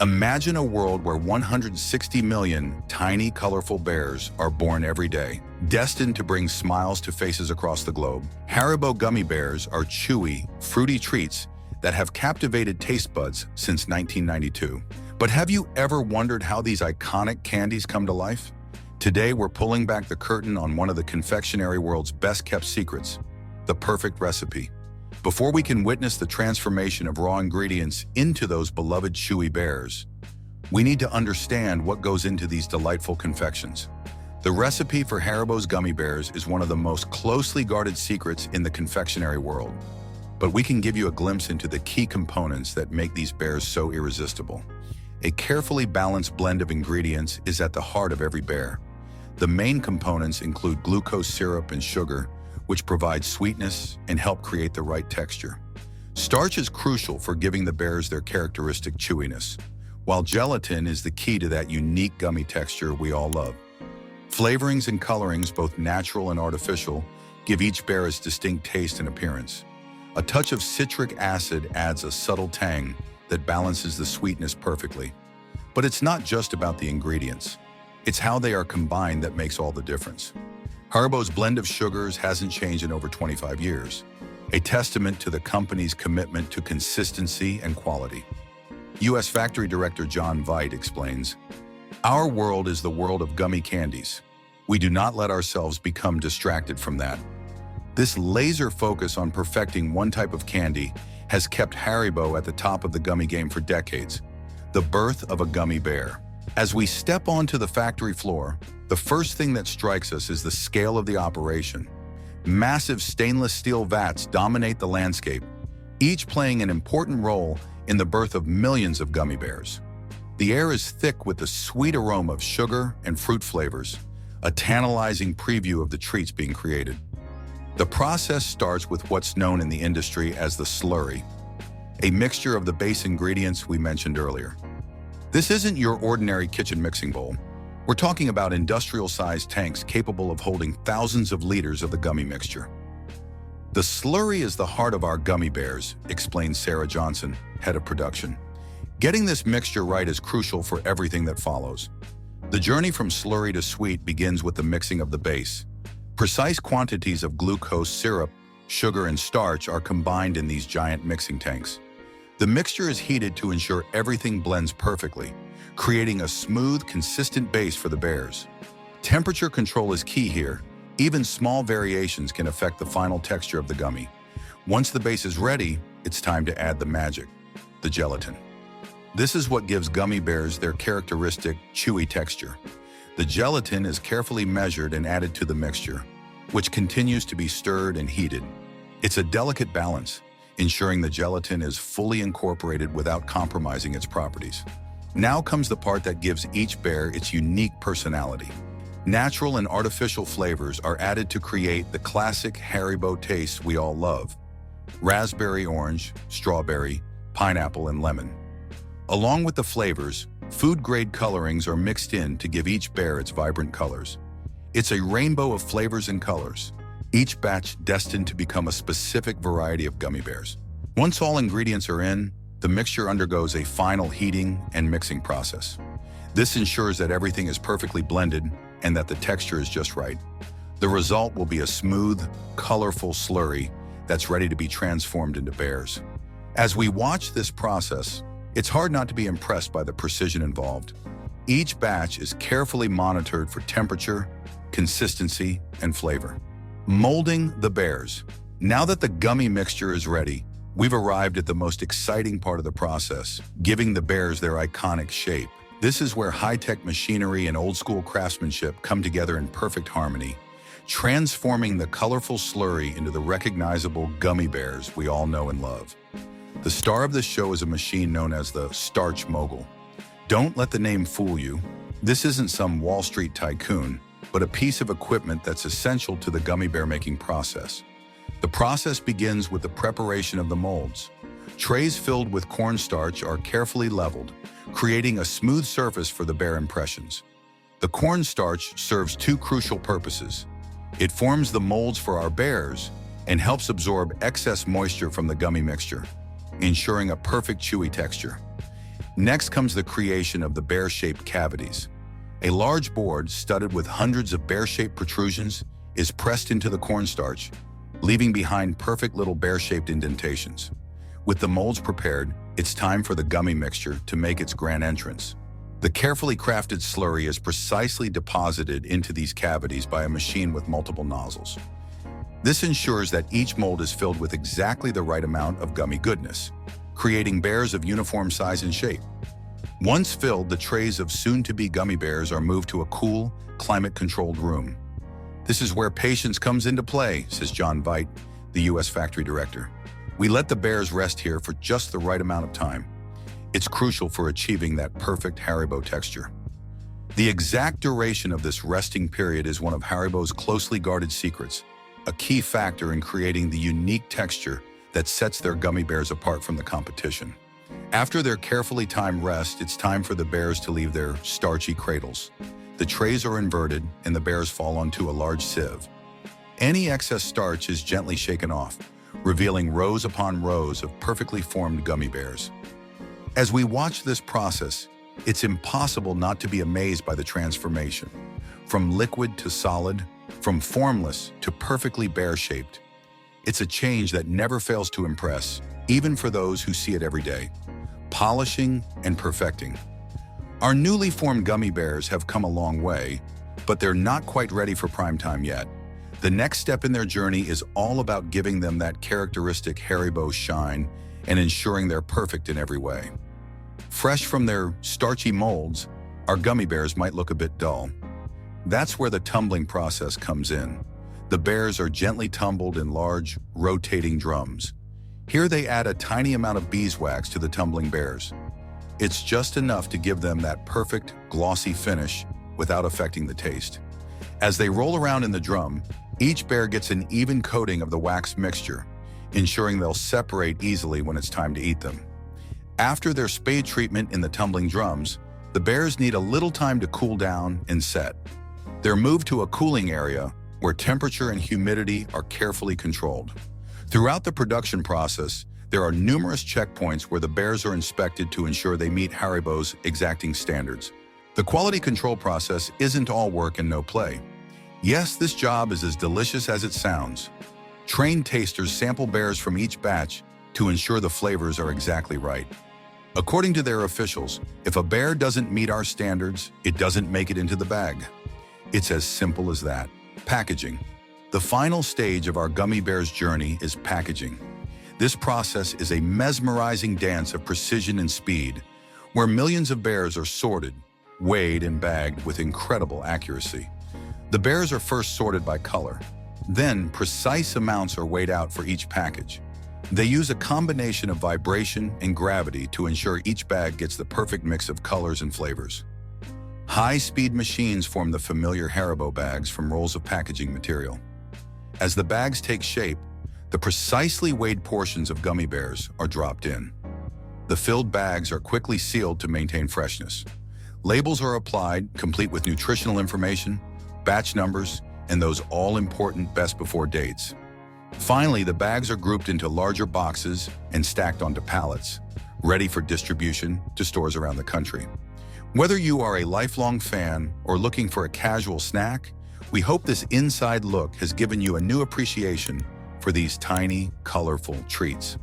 Imagine a world where 160 million tiny, colorful bears are born every day, destined to bring smiles to faces across the globe. Haribo Gummy Bears are chewy, fruity treats that have captivated taste buds since 1992. But have you ever wondered how these iconic candies come to life? Today, we're pulling back the curtain on one of the confectionery world's best-kept secrets, the perfect recipe. Before we can witness the transformation of raw ingredients into those beloved chewy bears, we need to understand what goes into these delightful confections. The recipe for Haribo's Gummy Bears is one of the most closely guarded secrets in the confectionery world. But we can give you a glimpse into the key components that make these bears so irresistible. A carefully balanced blend of ingredients is at the heart of every bear. The main components include glucose syrup and sugar, which provide sweetness and help create the right texture. Starch is crucial for giving the bears their characteristic chewiness, while gelatin is the key to that unique gummy texture we all love. Flavorings and colorings, both natural and artificial, give each bear its distinct taste and appearance. A touch of citric acid adds a subtle tang that balances the sweetness perfectly. But it's not just about the ingredients. It's how they are combined that makes all the difference. Haribo's blend of sugars hasn't changed in over 25 years, a testament to the company's commitment to consistency and quality. U.S. Factory Director John Veit explains, "Our world is the world of gummy candies. We do not let ourselves become distracted from that." This laser focus on perfecting one type of candy has kept Haribo at the top of the gummy game for decades, the birth of a gummy bear. As we step onto the factory floor, the first thing that strikes us is the scale of the operation. Massive stainless steel vats dominate the landscape, each playing an important role in the birth of millions of gummy bears. The air is thick with the sweet aroma of sugar and fruit flavors, a tantalizing preview of the treats being created. The process starts with what's known in the industry as the slurry, a mixture of the base ingredients we mentioned earlier. This isn't your ordinary kitchen mixing bowl. We're talking about industrial-sized tanks capable of holding thousands of liters of the gummy mixture. The slurry is the heart of our gummy bears, explains Sarah Johnson, head of production. Getting this mixture right is crucial for everything that follows. The journey from slurry to sweet begins with the mixing of the base. Precise quantities of glucose syrup, sugar, and starch are combined in these giant mixing tanks. The mixture is heated to ensure everything blends perfectly, creating a smooth, consistent base for the bears. Temperature control is key here. Even small variations can affect the final texture of the gummy. Once the base is ready, it's time to add the magic, the gelatin. This is what gives gummy bears their characteristic chewy texture. The gelatin is carefully measured and added to the mixture, which continues to be stirred and heated. It's a delicate balance, ensuring the gelatin is fully incorporated without compromising its properties. Now comes the part that gives each bear its unique personality. Natural and artificial flavors are added to create the classic Haribo taste we all love: raspberry, orange, strawberry, pineapple, and lemon. Along with the flavors, food-grade colorings are mixed in to give each bear its vibrant colors. It's a rainbow of flavors and colors, each batch destined to become a specific variety of gummy bears. Once all ingredients are in, the mixture undergoes a final heating and mixing process. This ensures that everything is perfectly blended and that the texture is just right. The result will be a smooth, colorful slurry that's ready to be transformed into bears. As we watch this process, it's hard not to be impressed by the precision involved. Each batch is carefully monitored for temperature, consistency, and flavor. Molding the bears. Now that the gummy mixture is ready, we've arrived at the most exciting part of the process, giving the bears their iconic shape. This is where high-tech machinery and old-school craftsmanship come together in perfect harmony, transforming the colorful slurry into the recognizable gummy bears we all know and love. The star of this show is a machine known as the Starch Mogul. Don't let the name fool you. This isn't some Wall Street tycoon, but a piece of equipment that's essential to the gummy bear making process. The process begins with the preparation of the molds. Trays filled with cornstarch are carefully leveled, creating a smooth surface for the bear impressions. The cornstarch serves two crucial purposes. It forms the molds for our bears and helps absorb excess moisture from the gummy mixture, ensuring a perfect chewy texture. Next comes the creation of the bear-shaped cavities. A large board studded with hundreds of bear-shaped protrusions is pressed into the cornstarch, leaving behind perfect little bear-shaped indentations. With the molds prepared, it's time for the gummy mixture to make its grand entrance. The carefully crafted slurry is precisely deposited into these cavities by a machine with multiple nozzles. This ensures that each mold is filled with exactly the right amount of gummy goodness, creating bears of uniform size and shape. Once filled, the trays of soon-to-be gummy bears are moved to a cool, climate-controlled room. This is where patience comes into play, says John Veit, the U.S. factory director. We let the bears rest here for just the right amount of time. It's crucial for achieving that perfect Haribo texture. The exact duration of this resting period is one of Haribo's closely guarded secrets, a key factor in creating the unique texture that sets their gummy bears apart from the competition. After their carefully timed rest, it's time for the bears to leave their starchy cradles. The trays are inverted and the bears fall onto a large sieve. Any excess starch is gently shaken off, revealing rows upon rows of perfectly formed gummy bears. As we watch this process, it's impossible not to be amazed by the transformation. From liquid to solid, from formless to perfectly bear-shaped. It's a change that never fails to impress, even for those who see it every day. Polishing and perfecting. Our newly formed gummy bears have come a long way, but they're not quite ready for prime time yet. The next step in their journey is all about giving them that characteristic Haribo shine and ensuring they're perfect in every way. Fresh from their starchy molds, our gummy bears might look a bit dull. That's where the tumbling process comes in. The bears are gently tumbled in large, rotating drums. Here they add a tiny amount of beeswax to the tumbling bears. It's just enough to give them that perfect, glossy finish without affecting the taste. As they roll around in the drum, each bear gets an even coating of the wax mixture, ensuring they'll separate easily when it's time to eat them. After their spade treatment in the tumbling drums, the bears need a little time to cool down and set. They're moved to a cooling area where temperature and humidity are carefully controlled. Throughout the production process, there are numerous checkpoints where the bears are inspected to ensure they meet Haribo's exacting standards. The quality control process isn't all work and no play. Yes, this job is as delicious as it sounds. Trained tasters sample bears from each batch to ensure the flavors are exactly right. According to their officials, if a bear doesn't meet our standards, it doesn't make it into the bag. It's as simple as that. Packaging. The final stage of our gummy bears journey is packaging. This process is a mesmerizing dance of precision and speed, where millions of bears are sorted, weighed, and bagged with incredible accuracy. The bears are first sorted by color. Then, precise amounts are weighed out for each package. They use a combination of vibration and gravity to ensure each bag gets the perfect mix of colors and flavors. High-speed machines form the familiar Haribo bags from rolls of packaging material. As the bags take shape, the precisely weighed portions of gummy bears are dropped in. The filled bags are quickly sealed to maintain freshness. Labels are applied, complete with nutritional information, batch numbers, and those all-important best-before dates. Finally, the bags are grouped into larger boxes and stacked onto pallets, ready for distribution to stores around the country. Whether you are a lifelong fan or looking for a casual snack, we hope this inside look has given you a new appreciation for these tiny, colorful treats.